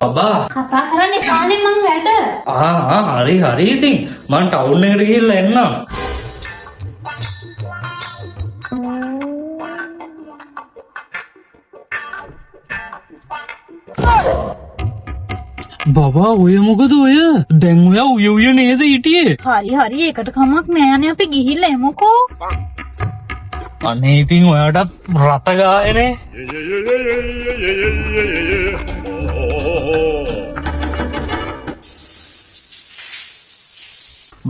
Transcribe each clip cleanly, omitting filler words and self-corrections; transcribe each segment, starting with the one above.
Baba. කතා කරන්නේ කාලේ මං වැඩ. හරි ඉතින් මං ටවුන් එකට ගිහිල්ලා එන්නම්. බබා ඔය මොකද ඔය? දැන් ඔයා උය නේද හිටියේ? හරි ඒකට කමක් නෑනේ අපි ගිහිල්ලා එමුකෝ. අනේ ඉතින් ඔයාටත් රත ගායනේ.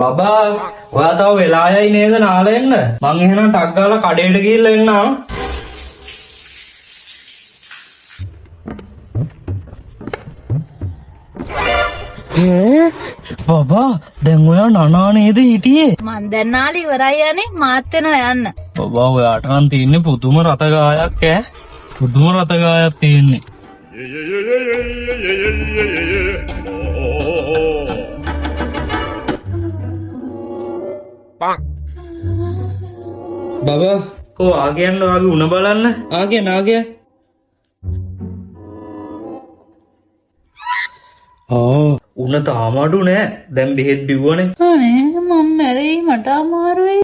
බබා ඔයා තව වෙලා යයි නේද නාලා එන්න? මං එහෙනම් ටක් ගාලා කඩේට ගිහිල්ලා එන්නම්. බබා දැන් ඔයා නනා නේද හිටියේ? මං දැන් නාලි ඉවරයි යන්නේ මාත් වෙනවා යන්න. බබා ඔයාට නම් තියෙන්නේ පුදුම රත ගායක් ඈ. පුදුම රත ගායක් තියෙන්නේ. බබා කෝ ආගයන්න වගේ උණ බලන්න. ආගය උණ තාම අඩු නෑ. දැන් බෙහෙත් බිව්වනේ. අනේ මම මැරෙයි මට අමාරුයි.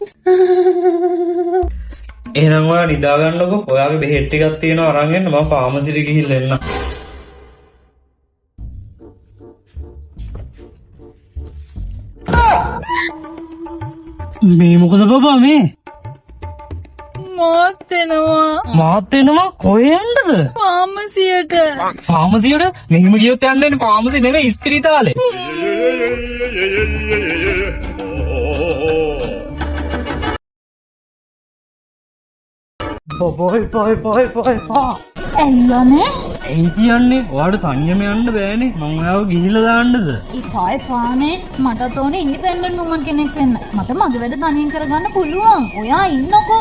එහෙනම් ඔයා නිදා ගන්නකො. ඔයාගේ බෙහෙත් ටිකක් තියෙනවා අරන් එන්න. මම ෆාමසිට ගිහිල්ලා එන්න. මේ මොකද බබා මේ? මාත් වෙනවා කොහෙන්ද? ෆාමසියට. ෆාමසියට? මෙහිම ගියොත් යන්නේ ෆාමසි නෙමෙයි ඉස්පිරිතාලේ. බොයි. ඇයිලානේ? ඇයි කියන්නේ? ඔයාට තනියම යන්න බෑනේ. මං ඔයාව ගිහිල්ලා දාන්නද? ඉපානේ මට තෝනේ ඉන්ඩිපෙන්ඩන්ට් වුමන් කෙනෙක් වෙන්න. මට මගේ වැඩ තනියෙන් කරගන්න පුළුවන්. ඔයා ඉන්නකෝ.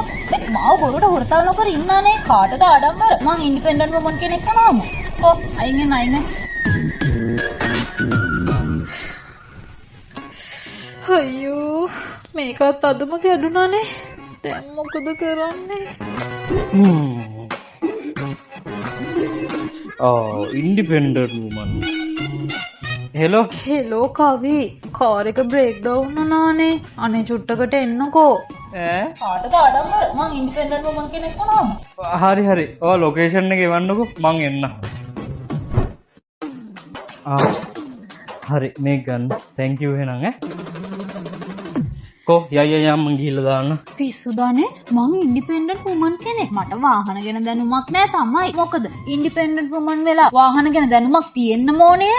මාව බොරුවට හොරතල් නොකර ඉන්නනේ. කාටද ආඩම්බර? මං ඉන්ඩිපෙන්ඩන්ට් වුමන් කෙනෙක් වුණාම. අයින්. අයියෝ මේකත් අදම කැඩුනානේ. දැන් මොකද කරන්නේ? Independent woman. හෙලෝ කවි. කාර් එක බ්‍රේක් ඩවුන් වුණානේ. අනේ චුට්ටකට එන්නකෝ. කාටද ආඩම්බර? මං ඉන්ඩිපෙන්ඩන්ට් වුමන් කෙනෙක් වුණාම. හරි. ඔයා ලොකේෂන් එක එවන්නකෝ. මං එන්න. හරි මේක ගන්න. thank you එහෙනම් කෝ යම් මං ගිහිල්ලා දාන්න. පිස්සුදානේ මං ඉන්ඩිපෙන්ඩන්ට් වුමන් කෙනෙක්. මට වාහන ගැන දැනුමක් නෑ තමයි. මොකද ඉන්ඩිපෙන්ඩන්ට් වුමන් වෙලා වාහන ගැන දැනුමක් තියෙන්න ඕනේ.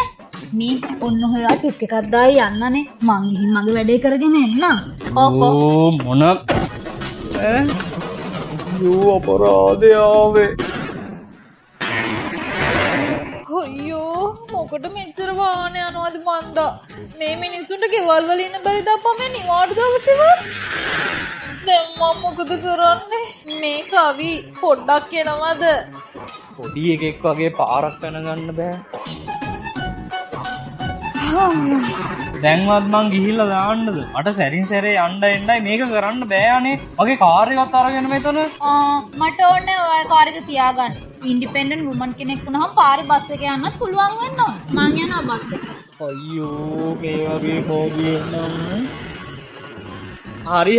මේ ඔන්න හොයා ටික එකක් දායි යන්නනේ. මං ගිහින් මගේ වැඩේ කරගෙන එන්නම්. මොන අපරාධය ආවේ. අයියෝ මොකට මෙච්චර වාහන යනවද මන්දා. මේ මිනිස්සුන්ට ගෙවල් වල ඉන්න බැරිද අප්පා මේ නිවාඩු දවසේවත්. දැන් මම මොකද කරන්නේ? මේ කවි පොඩ්ඩක් එනවද? පොඩි එකෙක් වගේ පාරක් යනගන්න බෑ. දැන්වත් මං ගිහිල්ලා දාන්නද? මට සැරින් සැරේ යන්න එන්නයි මේක කරන්න බෑනේ. මගේ කාර් එකත් අරගෙන මෙතන. මට ඕනේ ඔය කාර් එක තියාගන්න. ඉන්ඩිපෙන්ඩන්ට් වුමන් කෙනෙක් වුණාම පාරේ බස් එක යන්නත් පුළුවන් වෙන්න ඕන. මං යනවා බස් එක. අයියෝ මේ වගේ පොඩි නම්. හරි.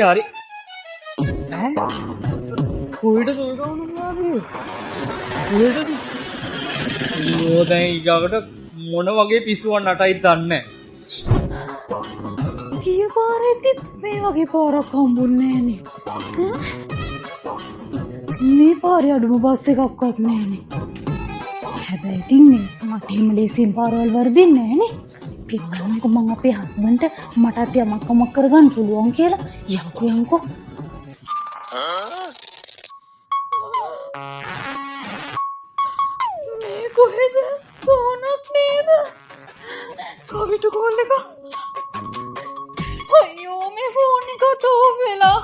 කොහෙද දුවන්නේ? දැන් ඊගාවට මොන වගේ පිස්සුවක් නටයි දන්නේ නැහැ. කී පාරෙදිත් මේ වගේ පාරක් හම්බුන්නේ නෑනේ. මේ පාරේ අඩුම බස් එකක්වත් නෑනේ. හැබැයි ඉතින් මට එහෙම ලේසියෙන් පාරවල් වර්ධින්නේ නෑනේ. පින්නම්කෝ මං අපේ හස්බන්ඩ්ට මටත් යමක් කරගන්න පුළුවන් කියලා. යම්කෝ. මේ කොහෙද? සෝනක් නේද? කවිට කෝල් එක. අයියෝ මේ ෆෝන් එක තෝ වෙලා.